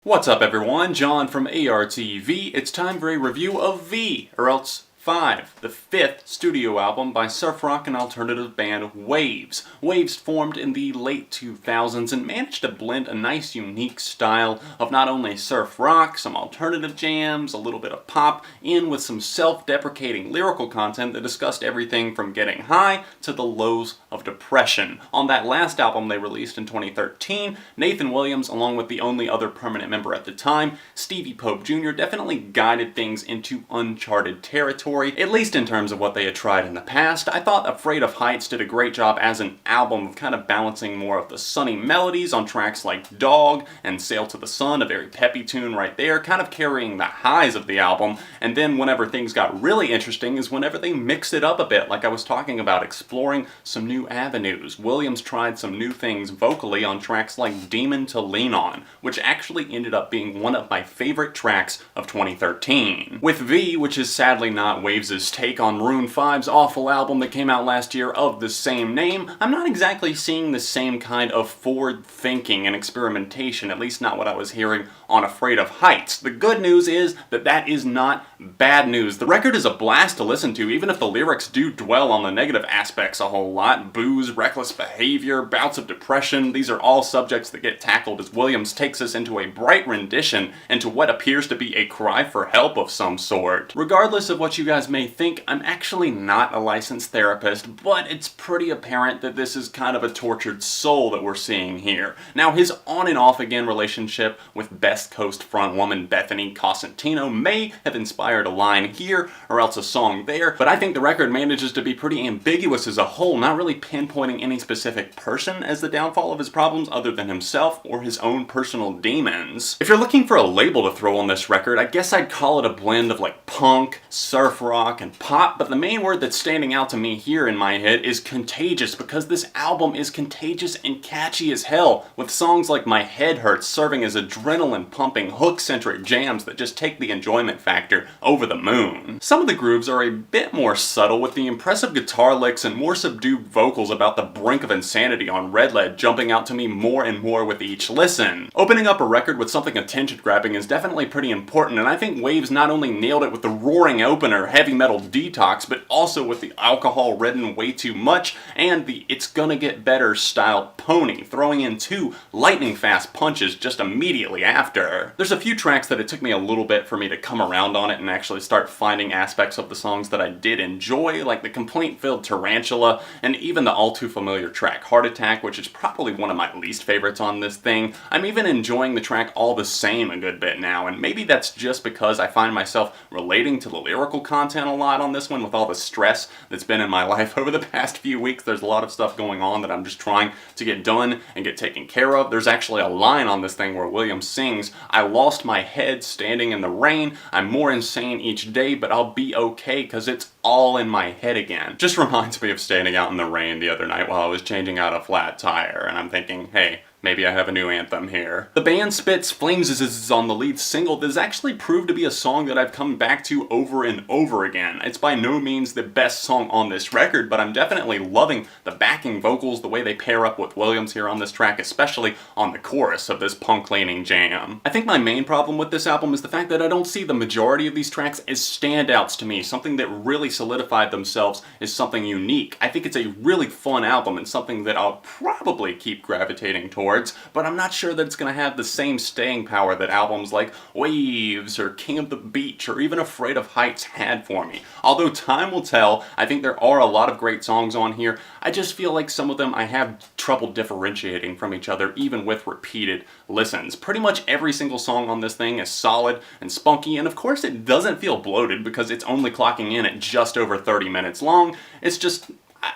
What's up everyone, John from ARTV. It's time for a review of V, or else 5, the 5th studio album by surf rock and alternative band Wavves. Wavves formed in the late 2000s and managed to blend a nice unique style of not only surf rock, some alternative jams, a little bit of pop, in with some self-deprecating lyrical content that discussed everything from getting high to the lows of depression. On that last album they released in 2013, Nathan Williams, along with the only other permanent member at the time, Stevie Pope Jr., definitely guided things into uncharted territory, at least in terms of what they had tried in the past. I thought Afraid of Heights did a great job as an album of kind of balancing more of the sunny melodies on tracks like Dog and Sail to the Sun, a very peppy tune right there, kind of carrying the highs of the album, and then whenever things got really interesting is whenever they mixed it up a bit, like I was talking about, exploring some new avenues. Williams tried some new things vocally on tracks like Demon to Lean On, which actually ended up being one of my favorite tracks of 2013. With V, which is sadly not Wavves' take on Maroon 5's awful album that came out last year of the same name, I'm not exactly seeing the same kind of forward thinking and experimentation, at least not what I was hearing on Afraid of Heights. The good news is that that is not bad news. The record is a blast to listen to, even if the lyrics do dwell on the negative aspects a whole lot. Booze, reckless behavior, bouts of depression, these are all subjects that get tackled as Williams takes us into a bright rendition into what appears to be a cry for help of some sort. Regardless of what you guys may think, I'm actually not a licensed therapist, but it's pretty apparent that this is kind of a tortured soul that we're seeing here. Now, his on and off again relationship with Best Coast frontwoman Bethany Cosentino may have inspired a line here or else a song there, but I think the record manages to be pretty ambiguous as a whole, not really pinpointing any specific person as the downfall of his problems other than himself or his own personal demons. If you're looking for a label to throw on this record, I guess I'd call it a blend of like punk, surf rock, and pop, but the main word that's standing out to me here in my head is contagious, because this album is contagious and catchy as hell, with songs like My Head Hurts serving as adrenaline-pumping, hook-centric jams that just take the enjoyment factor over the moon. Some of the grooves are a bit more subtle, with the impressive guitar licks and more subdued vocals about the brink of insanity on Redlead jumping out to me more and more with each listen. Opening up a record with something attention-grabbing is definitely pretty important, and I think Wavves not only nailed it with the roaring opener, heavy metal Detox, but also with the alcohol-ridden Way Too Much and the It's Gonna Get Better style Pony, throwing in 2 lightning-fast punches just immediately after. There's a few tracks that it took me a little bit for me to come around on it and actually start finding aspects of the songs that I did enjoy, like the complaint-filled Tarantula, and even the all-too-familiar track Heart Attack, which is probably one of my least favorites on this thing. I'm even enjoying the track All the Same a good bit now, and maybe that's just because I find myself relating to the lyrical content a lot on this one with all the stress that's been in my life over the past few weeks. There's a lot of stuff going on that I'm just trying to get done and get taken care of. There's actually a line on this thing where Williams sings, "I lost my head standing in the rain. I'm more insane each day, but I'll be okay because it's all in my head again." Just reminds me of standing out in the rain the other night while I was changing out a flat tire, and I'm thinking, hey, maybe I have a new anthem here. The band spits Flames is on the lead single that has actually proved to be a song that I've come back to over and over again. It's by no means the best song on this record, but I'm definitely loving the backing vocals, the way they pair up with Williams here on this track, especially on the chorus of this punk-leaning jam. I think my main problem with this album is the fact that I don't see the majority of these tracks as standouts to me, something that really solidified themselves as something unique. I think it's a really fun album and something that I'll probably keep gravitating towards, but I'm not sure that it's going to have the same staying power that albums like Wavves or King of the Beach or even Afraid of Heights had for me. Although time will tell, I think there are a lot of great songs on here. I just feel like some of them I have trouble differentiating from each other even with repeated listens. Pretty much every single song on this thing is solid and spunky, and of course it doesn't feel bloated because it's only clocking in at just over 30 minutes long. It's just,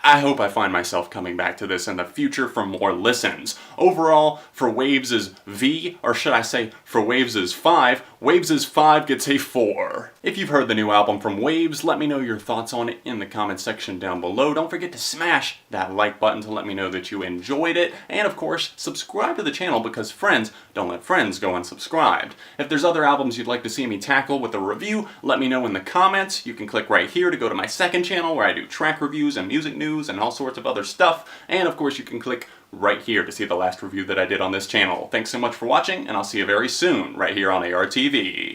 I hope I find myself coming back to this in the future for more listens. Overall, for Wavves' V, or should I say for Wavves' 5, Wavves' 5 gets a 4. If you've heard the new album from Wavves, let me know your thoughts on it in the comment section down below. Don't forget to smash that like button to let me know that you enjoyed it. And of course, subscribe to the channel because friends don't let friends go unsubscribed. If there's other albums you'd like to see me tackle with a review, let me know in the comments. You can click right here to go to my second channel where I do track reviews and music news and all sorts of other stuff. And of course, you can click right here to see the last review that I did on this channel. Thanks so much for watching, and I'll see you very soon right here on ARTV.